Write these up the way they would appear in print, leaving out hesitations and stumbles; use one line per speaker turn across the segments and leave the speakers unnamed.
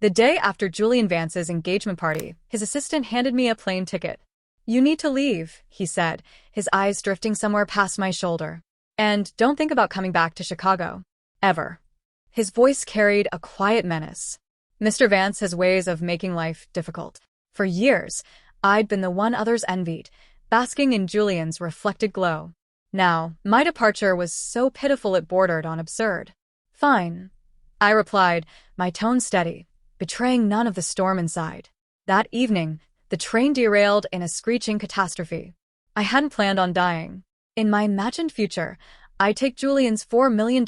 The day after Julian Vance's engagement party, his assistant handed me a plane ticket. "You need to leave," he said, his eyes drifting somewhere past my shoulder. "And don't think about coming back to Chicago. Ever." His voice carried a quiet menace. Mr. Vance has ways of making life difficult. For years, I'd been the one others envied, basking in Julian's reflected glow. Now, my departure was so pitiful it bordered on absurd. "Fine," I replied, my tone steady, betraying none of the storm inside. That evening, the train derailed in a screeching catastrophe. I hadn't planned on dying. In my imagined future, I'd take Julian's $4 million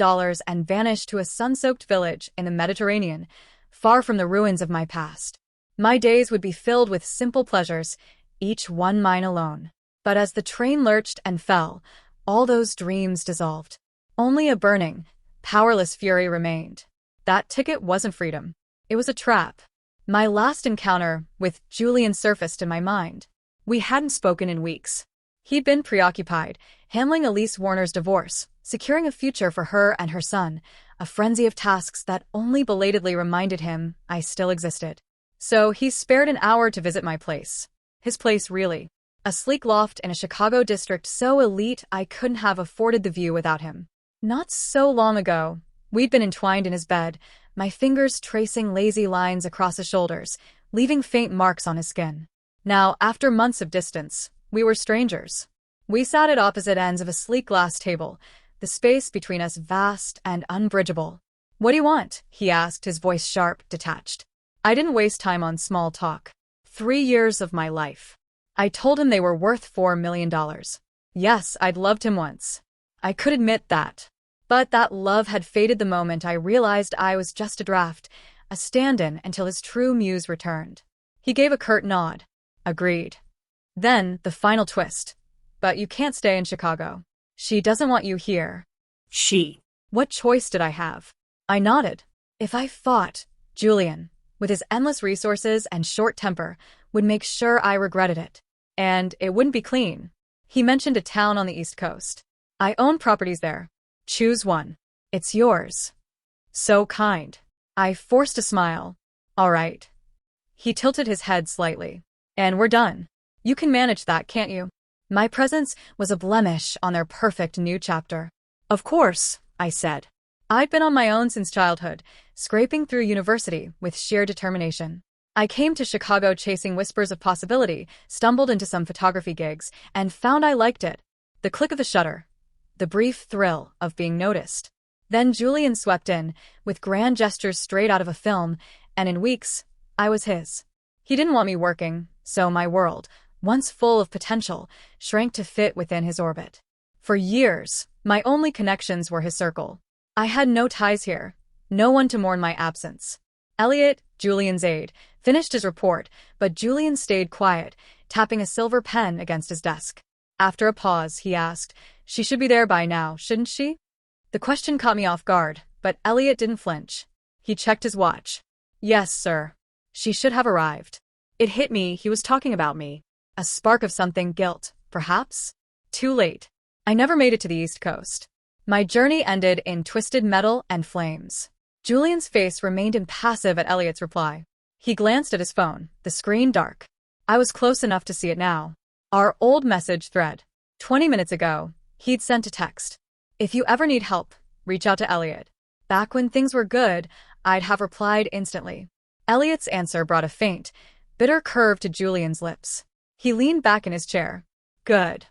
and vanish to a sun-soaked village in the Mediterranean, far from the ruins of my past. My days would be filled with simple pleasures, each one mine alone. But as the train lurched and fell, all those dreams dissolved. Only a burning, powerless fury remained. That ticket wasn't freedom. It was a trap. My last encounter with Julian surfaced in my mind. We hadn't spoken in weeks. He'd been preoccupied, handling Elise Warner's divorce, securing a future for her and her son, a frenzy of tasks that only belatedly reminded him I still existed. So he spared an hour to visit my place. His place, really. A sleek loft in a Chicago district so elite I couldn't have afforded the view without him. Not so long ago, we'd been entwined in his bed, my fingers tracing lazy lines across his shoulders, leaving faint marks on his skin. Now, after months of distance, we were strangers. We sat at opposite ends of a sleek glass table, the space between us vast and unbridgeable. "What do you want?" he asked, his voice sharp, detached. I didn't waste time on small talk. 3 years of my life. I told him they were worth $4 million. Yes, I'd loved him once. I could admit that. But that love had faded the moment I realized I was just a draft, a stand-in until his true muse returned. He gave a curt nod. Agreed. Then, the final twist. "But you can't stay in Chicago. She doesn't want you here."
She.
What choice did I have? I nodded. If I fought, Julian, with his endless resources and short temper, would make sure I regretted it. And it wouldn't be clean. He mentioned a town on the East Coast. "I own properties there. Choose one. It's yours." So kind. I forced a smile. "All right." He tilted his head slightly. "And we're done. You can manage that, can't you?" My presence was a blemish on their perfect new chapter. "Of course," I said. I'd been on my own since childhood, scraping through university with sheer determination. I came to Chicago chasing whispers of possibility, stumbled into some photography gigs, and found I liked it. The click of the shutter. The brief thrill of being noticed. Then Julian swept in, with grand gestures straight out of a film, and in weeks, I was his. He didn't want me working, so my world, once full of potential, shrank to fit within his orbit. For years, my only connections were his circle. I had no ties here, no one to mourn my absence. Elliot, Julian's aide, finished his report, but Julian stayed quiet, tapping a silver pen against his desk. After a pause, he asked, "She should be there by now, shouldn't she?" The question caught me off guard, but Elliot didn't flinch. He checked his watch. "Yes, sir. She should have arrived." It hit me he was talking about me. A spark of something, guilt, perhaps? Too late. I never made it to the East Coast. My journey ended in twisted metal and flames. Julian's face remained impassive at Elliot's reply. He glanced at his phone, the screen dark. I was close enough to see it now. Our old message thread. 20 minutes ago, he'd sent a text. "If you ever need help, reach out to Elliot." Back when things were good, I'd have replied instantly. Elliot's answer brought a faint, bitter curve to Julian's lips. He leaned back in his chair. "Good."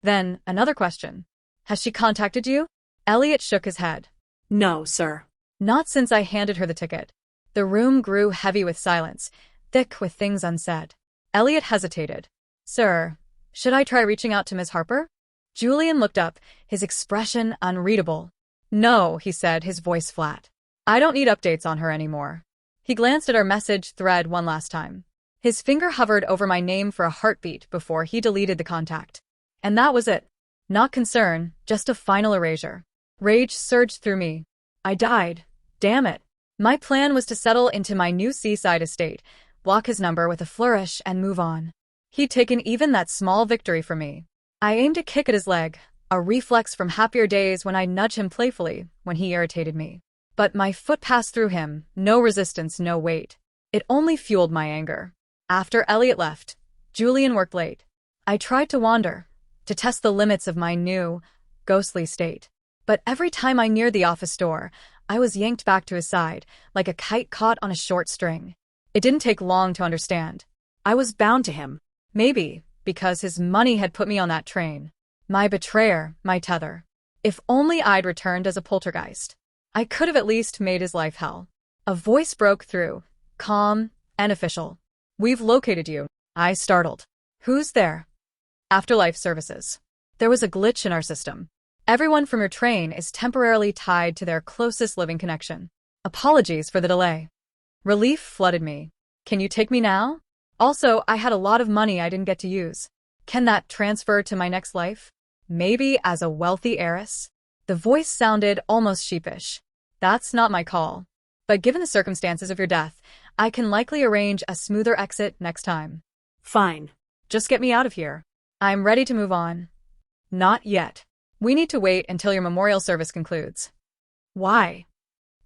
Then, another question. "Has she contacted you?" Elliot shook his head.
"No, sir."
"Not since I handed her the ticket." The room grew heavy with silence, thick with things unsaid. Elliot hesitated. "Sir, should I try reaching out to Ms. Harper?" Julian looked up, his expression unreadable. "No," he said, his voice flat. "I don't need updates on her anymore." He glanced at our message thread one last time. His finger hovered over my name for a heartbeat before he deleted the contact. And that was it. Not concern, just a final erasure. Rage surged through me. I died. Damn it. My plan was to settle into my new seaside estate, block his number with a flourish, and move on. He'd taken even that small victory from me. I aimed a kick at his leg, a reflex from happier days when I'd nudge him playfully when he irritated me. But my foot passed through him, no resistance, no weight. It only fueled my anger. After Elliot left, Julian worked late. I tried to wander, to test the limits of my new, ghostly state. But every time I neared the office door, I was yanked back to his side, like a kite caught on a short string. It didn't take long to understand.
I was bound to him.
Maybe because his money had put me on that train. My betrayer, my tether. If only I'd returned as a poltergeist. I could have at least made his life hell. A voice broke through, calm and official. "We've located you." I startled. "Who's there?" "Afterlife Services. There was a glitch in our system. Everyone from your train is temporarily tied to their closest living connection. Apologies for the delay." Relief flooded me. "Can you take me now? Also, I had a lot of money I didn't get to use. Can that transfer to my next life? Maybe as a wealthy heiress?" The voice sounded almost sheepish. "That's not my call. But given the circumstances of your death, I can likely arrange a smoother exit next time."
Fine.
"Just get me out of here. I'm ready to move on." "Not yet. We need to wait until your memorial service concludes." "Why?"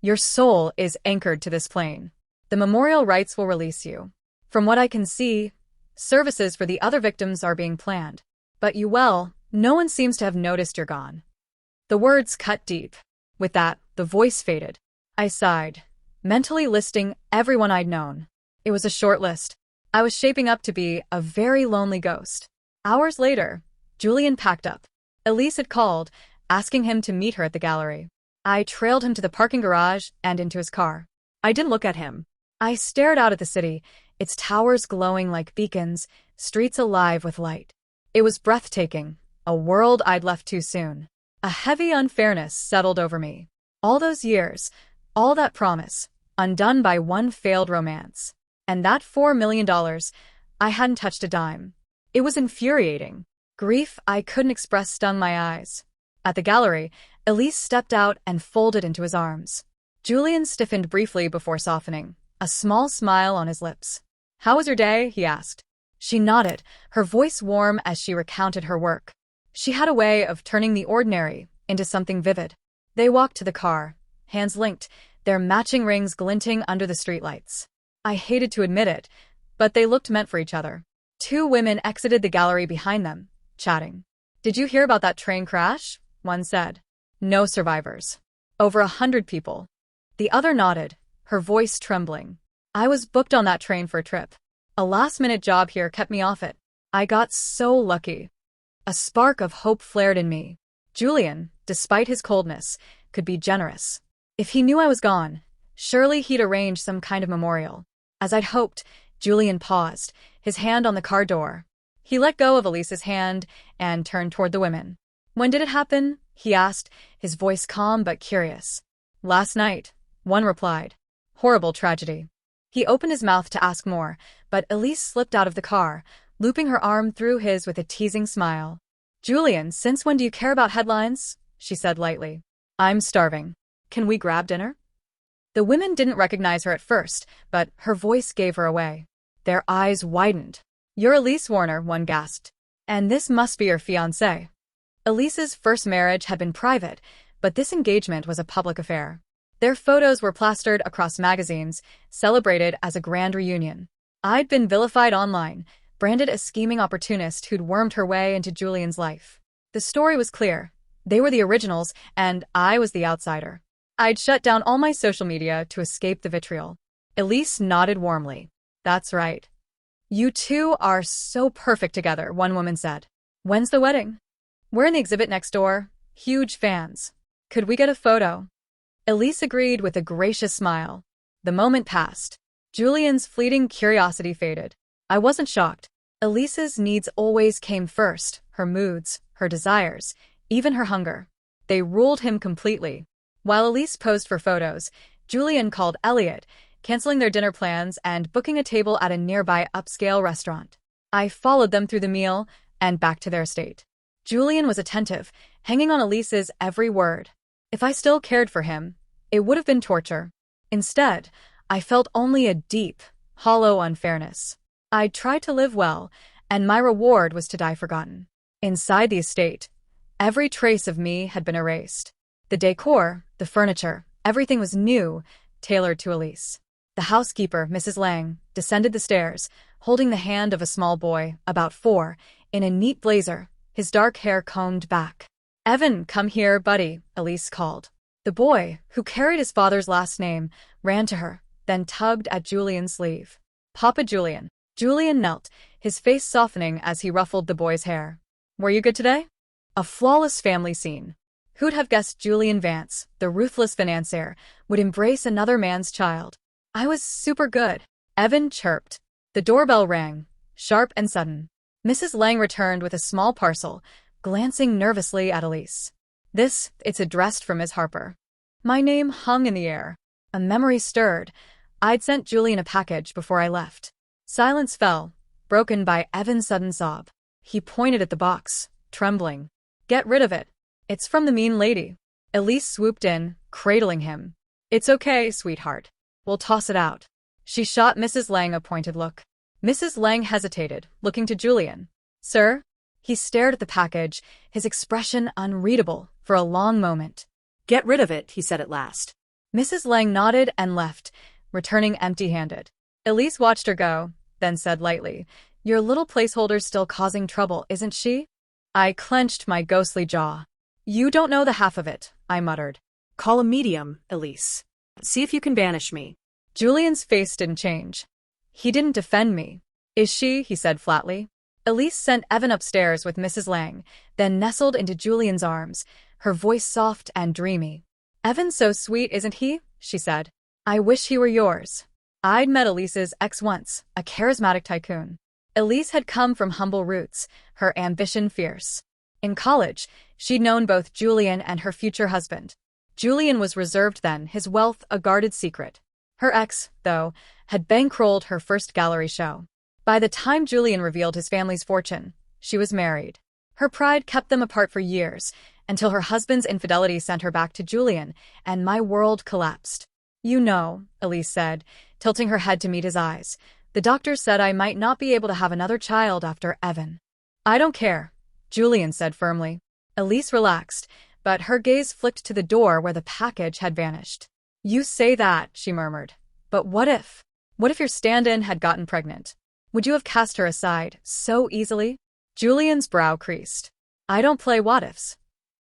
"Your soul is anchored to this plane. The memorial rites will release you. From what I can see, services for the other victims are being planned. But no one seems to have noticed you're gone." The words cut deep. With that, the voice faded. I sighed, mentally listing everyone I'd known. It was a short list. I was shaping up to be a very lonely ghost. Hours later, Julian packed up. Elise had called, asking him to meet her at the gallery. I trailed him to the parking garage and into his car. I didn't look at him. I stared out at the city, its towers glowing like beacons, streets alive with light. It was breathtaking, a world I'd left too soon. A heavy unfairness settled over me. All those years, all that promise, undone by one failed romance. And that $4 million, I hadn't touched a dime. It was infuriating. Grief I couldn't express stung my eyes. At the gallery, Elise stepped out and folded into his arms. Julian stiffened briefly before softening, a small smile on his lips. "How was your day?" he asked. She nodded, her voice warm as she recounted her work. She had a way of turning the ordinary into something vivid. They walked to the car, hands linked, their matching rings glinting under the streetlights. I hated to admit it, but they looked meant for each other. Two women exited the gallery behind them, chatting. "Did you hear about that train crash?" one said. "No survivors. Over 100 people." The other nodded, her voice trembling. "I was booked on that train for a trip. A last-minute job here kept me off it. I got so lucky." A spark of hope flared in me. Julian, despite his coldness, could be generous. If he knew I was gone, surely he'd arrange some kind of memorial. As I'd hoped, Julian paused, his hand on the car door. He let go of Elise's hand and turned toward the women. "When did it happen?" he asked, his voice calm but curious. "Last night," one replied. "Horrible tragedy." He opened his mouth to ask more, but Elise slipped out of the car, looping her arm through his with a teasing smile. "Julian, since when do you care about headlines?" she said lightly. "I'm starving. Can we grab dinner?" The women didn't recognize her at first, but her voice gave her away. Their eyes widened. "You're Elise Warner," one gasped. "And this must be your fiancé." Elise's first marriage had been private, but this engagement was a public affair. Their photos were plastered across magazines, celebrated as a grand reunion. I'd been vilified online, branded a scheming opportunist who'd wormed her way into Julian's life. The story was clear. They were the originals, and I was the outsider. I'd shut down all my social media to escape the vitriol. Elise nodded warmly. "That's right. You two are so perfect together," one woman said. "When's the wedding?" "We're in the exhibit next door. Huge fans. Could we get a photo?" Elise agreed with a gracious smile. The moment passed. Julian's fleeting curiosity faded. I wasn't shocked. Elise's needs always came first, her moods, her desires, even her hunger. They ruled him completely. While Elise posed for photos, Julian called Elliot, canceling their dinner plans and booking a table at a nearby upscale restaurant. I followed them through the meal and back to their estate. Julian was attentive, hanging on Elise's every word. If I still cared for him, it would have been torture. Instead, I felt only a deep, hollow unfairness. I'd tried to live well, and my reward was to die forgotten. Inside the estate, every trace of me had been erased. The decor, the furniture, everything was new, tailored to Elise. The housekeeper, Mrs. Lang, descended the stairs, holding the hand of a small boy, about 4, in a neat blazer, his dark hair combed back. "Evan, come here, buddy," Elise called. The boy, who carried his father's last name, ran to her, then tugged at Julian's sleeve. "Papa Julian." Julian knelt, his face softening as he ruffled the boy's hair. "Were you good today?" A flawless family scene. Who'd have guessed Julian Vance, the ruthless financier, would embrace another man's child? "I was super good," Evan chirped. The doorbell rang, sharp and sudden. Mrs. Lang returned with a small parcel, glancing nervously at Elise. It's addressed from Miss Harper." My name hung in the air. A memory stirred. I'd sent Julian a package before I left. Silence fell, broken by Evan's sudden sob. He pointed at the box, trembling. "Get rid of it. It's from the mean lady." Elise swooped in, cradling him. "It's okay, sweetheart. We'll toss it out." She shot Mrs. Lang a pointed look. Mrs. Lang hesitated, looking to Julian. "Sir?" He stared at the package, his expression unreadable, for a long moment.
"Get rid of it," he said at last.
Mrs. Lang nodded and left, returning empty-handed. Elise watched her go, then said lightly, "Your little placeholder's still causing trouble, isn't she?" I clenched my ghostly jaw. "You don't know the half of it," I muttered.
"Call a medium, Elise. See if you can banish me."
Julian's face didn't change. "He didn't defend me." "Is she?" he said flatly. Elise sent Evan upstairs with Mrs. Lang, then nestled into Julian's arms, her voice soft and dreamy. "Evan's so sweet, isn't he?" she said. "I wish he were yours." I'd met Elise's ex once, a charismatic tycoon. Elise had come from humble roots, her ambition fierce. In college, she'd known both Julian and her future husband. Julian was reserved then, his wealth a guarded secret. Her ex, though, had bankrolled her first gallery show. By the time Julian revealed his family's fortune, she was married. Her pride kept them apart for years, until her husband's infidelity sent her back to Julian, and my world collapsed. "You know," Elise said, tilting her head to meet his eyes, "the doctor said I might not be able to have another child after Evan." "I don't care," Julian said firmly. Elise relaxed, but her gaze flicked to the door where the package had vanished. "You say that," she murmured. "But what if? What if your stand-in had gotten pregnant? Would you have cast her aside so easily?" Julian's brow creased. "I don't play what-ifs."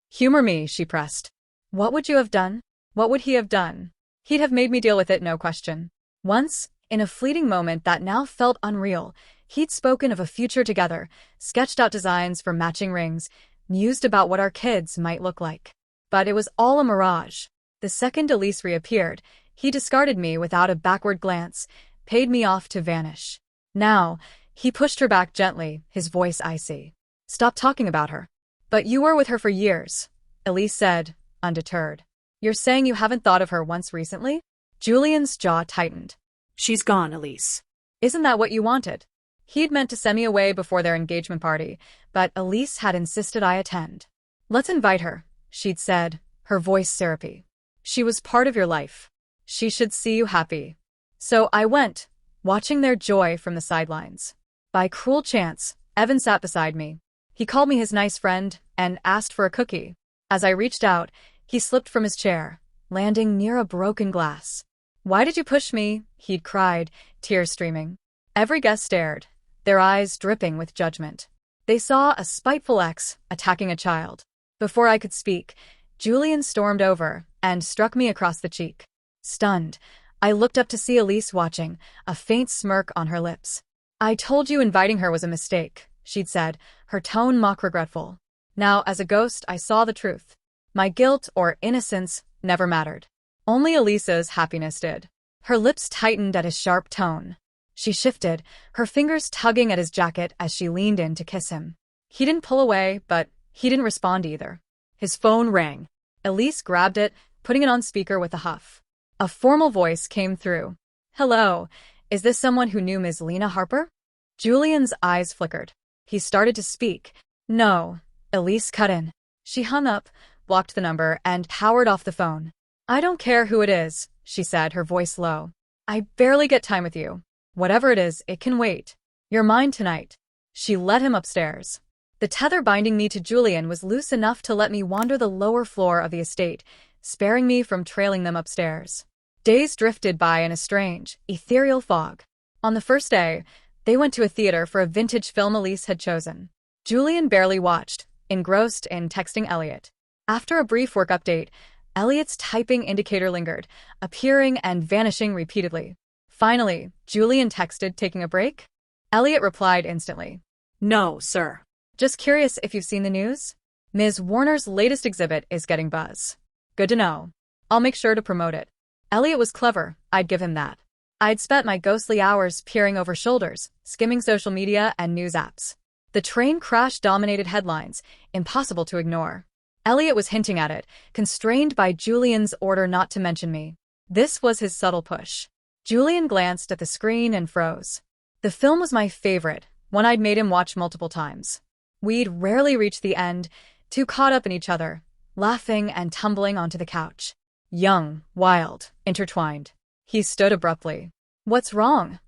"Humor me," she pressed. "What would you have done? What would he have done?" "He'd have made me deal with it, no question." Once, in a fleeting moment that now felt unreal, he'd spoken of a future together, sketched out designs for matching rings, mused about what our kids might look like. But it was all a mirage. The second Elise reappeared, he discarded me without a backward glance, paid me off to vanish. Now, he pushed her back gently, his voice icy. "Stop talking about her." "But you were with her for years," Elise said, undeterred. "You're saying you haven't thought of her once recently?" Julian's jaw tightened.
"She's gone, Elise."
"Isn't that what you wanted?" He'd meant to send me away before their engagement party, but Elise had insisted I attend. "Let's invite her," she'd said, her voice syrupy. "She was part of your life. She should see you happy." So I went, watching their joy from the sidelines. By cruel chance, Evan sat beside me. He called me his nice friend and asked for a cookie. As I reached out, he slipped from his chair, landing near a broken glass. "Why did you push me?" he'd cried, tears streaming. Every guest stared, their eyes dripping with judgment. They saw a spiteful ex attacking a child. Before I could speak, Julian stormed over and struck me across the cheek. Stunned, I looked up to see Elise watching, a faint smirk on her lips. "I told you inviting her was a mistake," she'd said, her tone mock regretful. Now, as a ghost, I saw the truth. My guilt or innocence never mattered. Only Elisa's happiness did. Her lips tightened at his sharp tone. She shifted, her fingers tugging at his jacket as she leaned in to kiss him. He didn't pull away, but he didn't respond either. His phone rang. Elise grabbed it, putting it on speaker with a huff. A formal voice came through. "Hello, is this someone who knew Ms. Lena Harper?" Julian's eyes flickered. He started to speak. "No," Elise cut in. She hung up, blocked the number, and powered off the phone. "I don't care who it is," she said, her voice low. "I barely get time with you. Whatever it is, it can wait. You're mine tonight." She led him upstairs. The tether binding me to Julian was loose enough to let me wander the lower floor of the estate, sparing me from trailing them upstairs. Days drifted by in a strange, ethereal fog. On the first day, they went to a theater for a vintage film Elise had chosen. Julian barely watched, engrossed in texting Elliot. After a brief work update, Elliot's typing indicator lingered, appearing and vanishing repeatedly. Finally, Julian texted, taking a break? Elliot replied instantly.
No, sir.
Just curious if you've seen the news? Ms. Warner's latest exhibit is getting buzz. Good to know. I'll make sure to promote it. Elliot was clever, I'd give him that. I'd spent my ghostly hours peering over shoulders, skimming social media and news apps. The train crash dominated headlines, impossible to ignore. Elliot was hinting at it, constrained by Julian's order not to mention me. This was his subtle push. Julian glanced at the screen and froze. The film was my favorite, one I'd made him watch multiple times. We'd rarely reached the end, too caught up in each other, laughing and tumbling onto the couch. Young, wild, intertwined. He stood abruptly. What's wrong?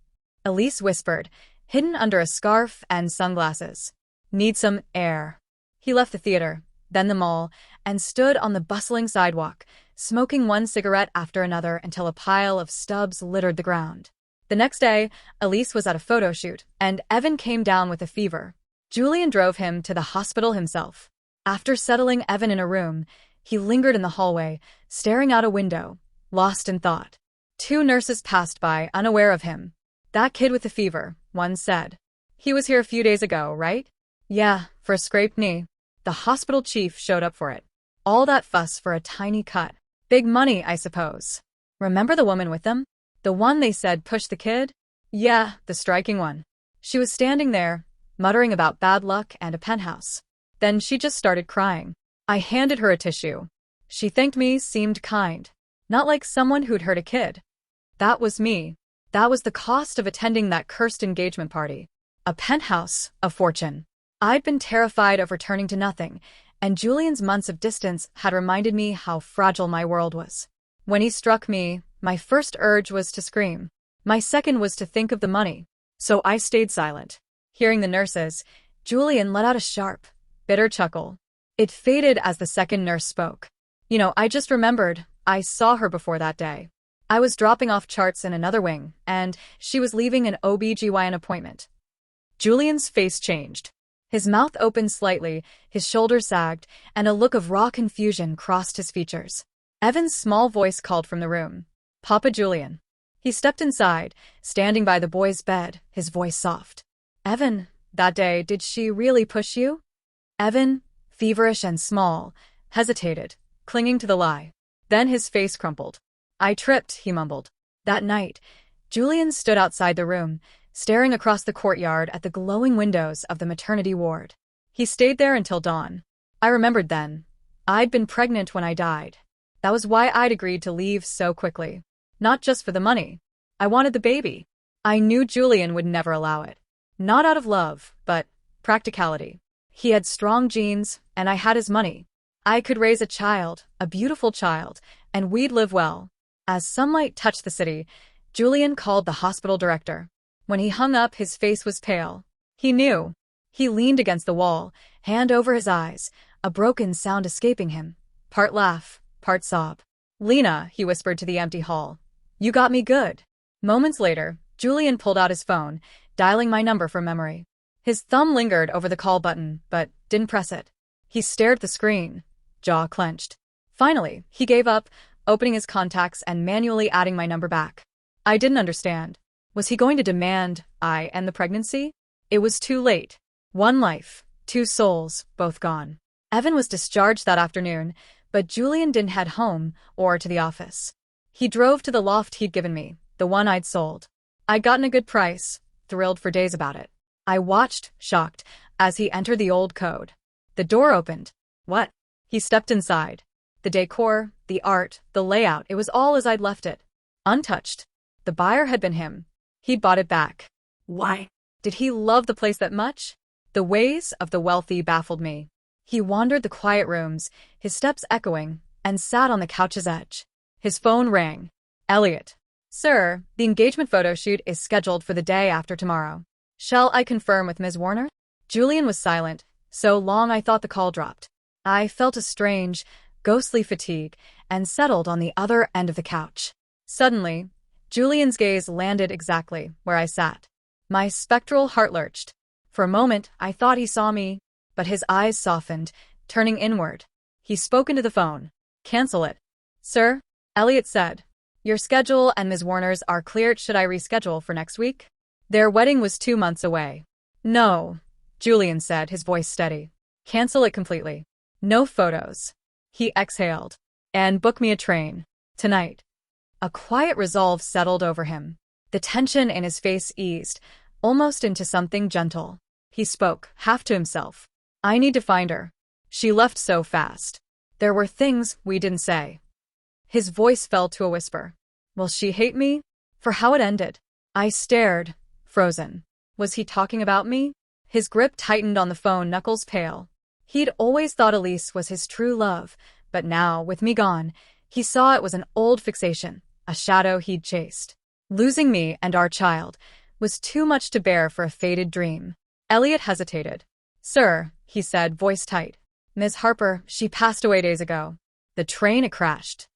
Elise whispered, hidden under a scarf and sunglasses. Need some air. He left the theater, then the mall, and stood on the bustling sidewalk, smoking one cigarette after another until a pile of stubs littered the ground. The next day, Elise was at a photo shoot, and Evan came down with a fever. Julian drove him to the hospital himself. After settling Evan in a room, he lingered in the hallway, staring out a window, lost in thought. 2 nurses passed by, unaware of him. That kid with the fever, one said. He was here a few days ago, right? Yeah, for a scraped knee. The hospital chief showed up for it. All that fuss for a tiny cut. Big money, I suppose. Remember the woman with them? The one they said pushed the kid? Yeah, the striking one. She was standing there, muttering about bad luck and a penthouse. Then she just started crying. I handed her a tissue. She thanked me, seemed kind. Not like someone who'd hurt a kid. That was me. That was the cost of attending that cursed engagement party. A penthouse, a fortune. I'd been terrified of returning to nothing, and Julian's months of distance had reminded me how fragile my world was. When he struck me, my first urge was to scream. My second was to think of the money. So I stayed silent. Hearing the nurses, Julian let out a sharp, bitter chuckle. It faded as the second nurse spoke. I just remembered, I saw her before that day. I was dropping off charts in another wing, and she was leaving an OB/GYN appointment. Julian's face changed. His mouth opened slightly, his shoulders sagged, and a look of raw confusion crossed his features. Evan's small voice called from the room. Papa Julian. He stepped inside, standing by the boy's bed, his voice soft. Evan, that day, did she really push you? Evan, feverish and small, hesitated, clinging to the lie. Then his face crumpled. I tripped, he mumbled. That night, Julian stood outside the room, staring across the courtyard at the glowing windows of the maternity ward. He stayed there until dawn. I remembered then. I'd been pregnant when I died. That was why I'd agreed to leave so quickly. Not just for the money. I wanted the baby. I knew Julian would never allow it. Not out of love, but practicality. He had strong genes, and I had his money. I could raise a child, a beautiful child, and we'd live well. As sunlight touched the city, Julian called the hospital director. When he hung up, his face was pale. He knew. He leaned against the wall, hand over his eyes, a broken sound escaping him. Part laugh, part sob. Lena, he whispered to the empty hall. You got me good. Moments later, Julian pulled out his phone, dialing my number from memory. His thumb lingered over the call button, but didn't press it. He stared at the screen, jaw clenched. Finally, he gave up, opening his contacts and manually adding my number back. I didn't understand. Was he going to demand I end the pregnancy? It was too late. 1 life, 2 souls, both gone. Evan was discharged that afternoon, but Julian didn't head home or to the office. He drove to the loft he'd given me, the one I'd sold. I'd gotten a good price, thrilled for days about it. I watched, shocked, as he entered the old code. The door opened. What? He stepped inside. The decor, the art, the layout, it was all as I'd left it. Untouched. The buyer had been him. He'd bought it back. Why? Did he love the place that much? The ways of the wealthy baffled me. He wandered the quiet rooms, his steps echoing, and sat on the couch's edge. His phone rang. Elliot. Sir, the engagement photo shoot is scheduled for the day after tomorrow. Shall I confirm with Ms. Warner? Julian was silent, so long I thought the call dropped. I felt a strange, ghostly fatigue and settled on the other end of the couch. Suddenly, Julian's gaze landed exactly where I sat. My spectral heart lurched. For a moment, I thought he saw me, but his eyes softened, turning inward. He spoke into the phone. Cancel it. Sir, Elliot said. Your schedule and Ms. Warner's are cleared. Should I reschedule for next week? Their wedding was 2 months away. No, Julian said, his voice steady. Cancel it completely. No photos. He exhaled. And book me a train. Tonight. A quiet resolve settled over him. The tension in his face eased, almost into something gentle. He spoke, half to himself. I need to find her. She left so fast. There were things we didn't say. His voice fell to a whisper. Will she hate me? For how it ended. I stared, frozen. Was he talking about me? His grip tightened on the phone, knuckles pale. He'd always thought Elise was his true love, but now, with me gone, he saw it was an old fixation, a shadow he'd chased. Losing me and our child was too much to bear for a faded dream. Elliot hesitated. Sir, he said, voice tight. Ms. Harper, she passed away days ago. The train had crashed.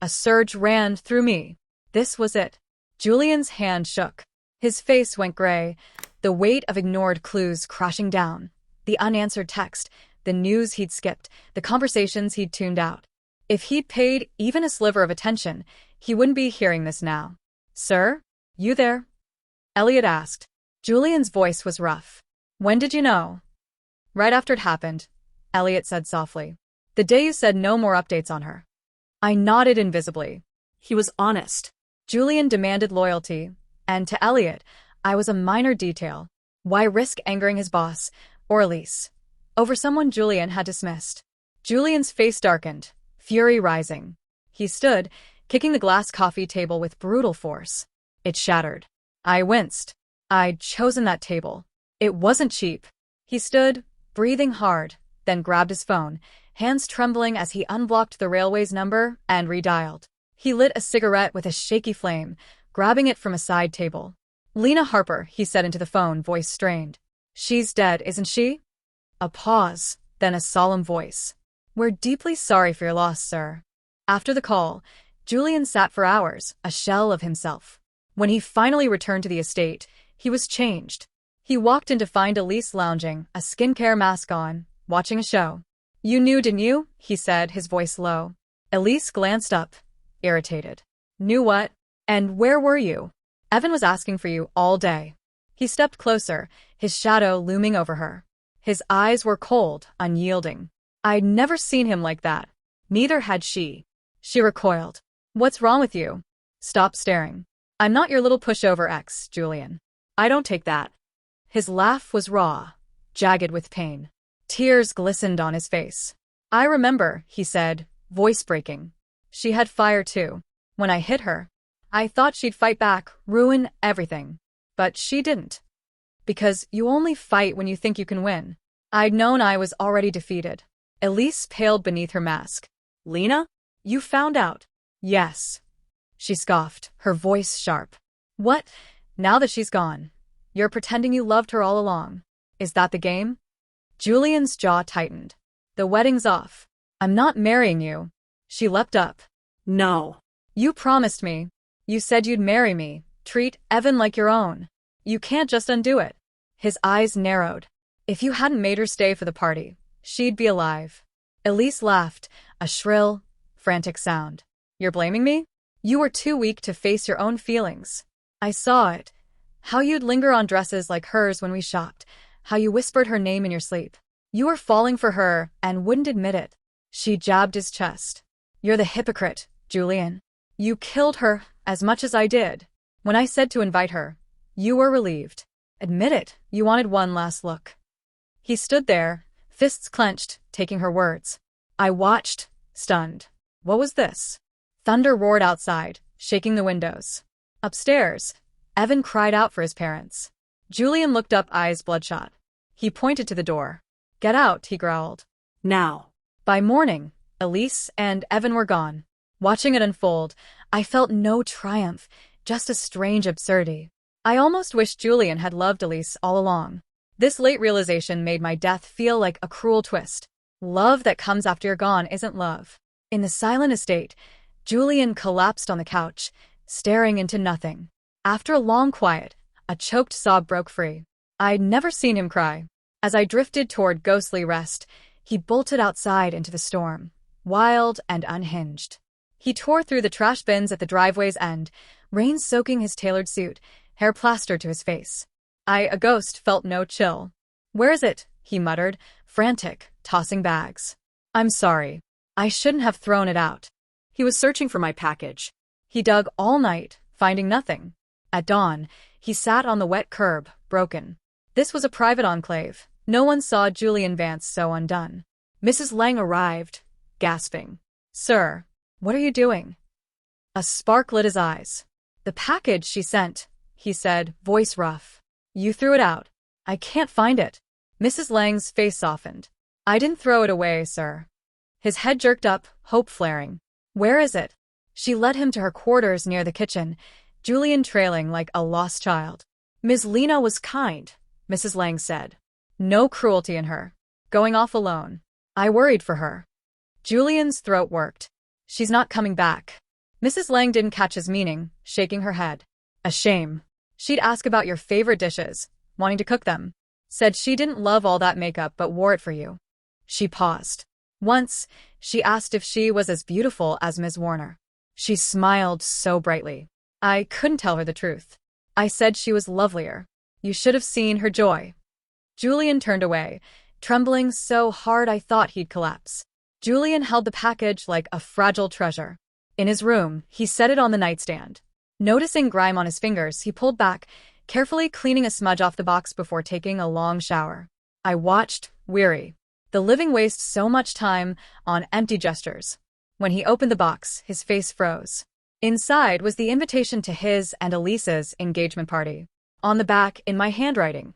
A surge ran through me. This was it. Julian's hand shook. His face went gray, the weight of ignored clues crashing down. The unanswered text, the news he'd skipped, the conversations he'd tuned out. If he'd paid even a sliver of attention, he wouldn't be hearing this now. Sir? You there? Elliot asked. Julian's voice was rough. When did you know? Right after it happened, Elliot said softly. The day you said no more updates on her. I nodded invisibly.
He was honest.
Julian demanded loyalty, and to Elliot, I was a minor detail. Why risk angering his boss, or Elise, over someone Julian had dismissed? Julian's face darkened, fury rising. He stood, kicking the glass coffee table with brutal force. It shattered. I winced. I'd chosen that table. It wasn't cheap. He stood, breathing hard, then grabbed his phone, hands trembling as he unblocked the railway's number and redialed. He lit a cigarette with a shaky flame, grabbing it from a side table. Lena Harper, he said into the phone, voice strained. She's dead, isn't she? A pause, then a solemn voice. We're deeply sorry for your loss, sir. After the call, Julian sat for hours, a shell of himself. When he finally returned to the estate, he was changed. He walked in to find Elise lounging, a skincare mask on, watching a show. You knew, didn't you? He said, his voice low. Elise glanced up, irritated. Knew what? And where were you? Evan was asking for you all day. He stepped closer, his shadow looming over her. His eyes were cold, unyielding. I'd never seen him like that. Neither had she. She recoiled. What's wrong with you? Stop staring. I'm not your little pushover ex, Julian. I don't take that. His laugh was raw, jagged with pain. Tears glistened on his face. I remember, he said, voice breaking. She had fire too. When I hit her, I thought she'd fight back, ruin everything. But she didn't. Because you only fight when you think you can win. I'd known I was already defeated. Elise paled beneath her mask. Lena? You found out? Yes. She scoffed, her voice sharp. What? Now that she's gone, you're pretending you loved her all along. Is that the game? Julian's jaw tightened. The wedding's off. I'm not marrying you. She leapt up. No. You promised me. You said you'd marry me, treat Evan like your own. You can't just undo it. His eyes narrowed. If you hadn't made her stay for the party, she'd be alive. Elise laughed, a shrill, frantic sound. You're blaming me? You were too weak to face your own feelings. I saw it. How you'd linger on dresses like hers when we shopped. How you whispered her name in your sleep. You were falling for her and wouldn't admit it. She jabbed his chest. You're the hypocrite, Julian. You killed her as much as I did. When I said to invite her, you were relieved. Admit it, you wanted one last look. He stood there, fists clenched, taking her words. I watched, stunned. What was this? Thunder roared outside, shaking the windows. Upstairs, Evan cried out for his parents. Julian looked up, eyes bloodshot. He pointed to the door. Get out, he growled. Now. By morning, Elise and Evan were gone. Watching it unfold, I felt no triumph, just a strange absurdity. I almost wished Julian had loved Elise all along. This late realization made my death feel like a cruel twist. Love that comes after you're gone isn't love. In the silent estate, Julian collapsed on the couch, staring into nothing. After a long quiet, a choked sob broke free. I'd never seen him cry. As I drifted toward ghostly rest, he bolted outside into the storm, wild and unhinged. He tore through the trash bins at the driveway's end, rain soaking his tailored suit, hair plastered to his face. A ghost, felt no chill. "Where is it?" he muttered, frantic, tossing bags. "I'm sorry. I shouldn't have thrown it out."
He was searching for my package.
He dug all night, finding nothing. At dawn, he sat on the wet curb, broken. This was a private enclave. No one saw Julian Vance so undone. Mrs. Lang arrived, gasping. "Sir, what are you doing?" A spark lit his eyes. "The package she sent," he said, voice rough. "You threw it out. I can't find it." Mrs. Lang's face softened. "I didn't throw it away, sir." His head jerked up, hope flaring. "Where is it?" She led him to her quarters near the kitchen, Julian trailing like a lost child. "Ms. Lena was kind," Mrs. Lang said. "No cruelty in her. Going off alone. I worried for her." Julian's throat worked. "She's not coming back." Mrs. Lang didn't catch his meaning, shaking her head. "A shame. She'd ask about your favorite dishes, wanting to cook them. Said she didn't love all that makeup but wore it for you." She paused. Once, she asked if she was as beautiful as Ms. Warner. She smiled so brightly. I couldn't tell her the truth. I said she was lovelier. You should have seen her joy. Julian turned away, trembling so hard I thought he'd collapse. Julian held the package like a fragile treasure. In his room, he set it on the nightstand. Noticing grime on his fingers, he pulled back, carefully cleaning a smudge off the box before taking a long shower. I watched, weary. The living wastes so much time on empty gestures. When he opened the box, his face froze. Inside was the invitation to his and Elise's engagement party. On the back, in my handwriting.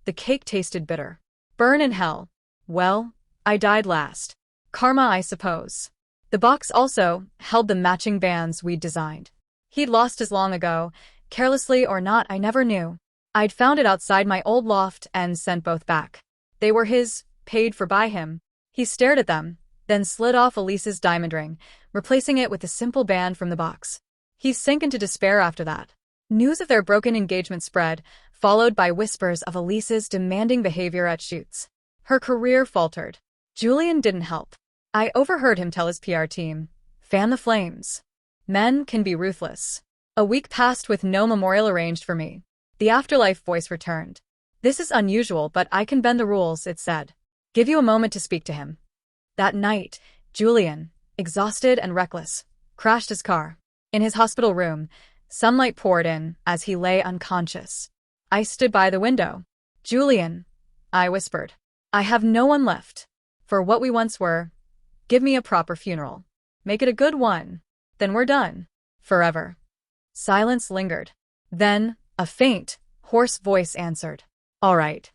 The cake tasted bitter. "Burn in hell." Well, I died last. Karma, I suppose. The box also held the matching bands we'd designed. He'd lost his long ago, carelessly or not, I never knew. I'd found it outside my old loft and sent both back. They were his, paid for by him. He stared at them, then slid off Elise's diamond ring, replacing it with a simple band from the box. He sank into despair after that. News of their broken engagement spread, followed by whispers of Elise's demanding behavior at shoots. Her career faltered. Julian didn't help. I overheard him tell his PR team, "Fan the flames. Men can be ruthless." A week passed with no memorial arranged for me. The afterlife voice returned. "This is unusual, but I can bend the rules," it said. "Give you a moment to speak to him." That night, Julian, exhausted and reckless, crashed his car. In his hospital room, sunlight poured in as he lay unconscious. I stood by the window. "Julian," I whispered, "I have no one left. For what we once were, give me a proper funeral. Make it a good one. Then we're done. Forever." Silence lingered. Then, a faint, hoarse voice answered. "All right."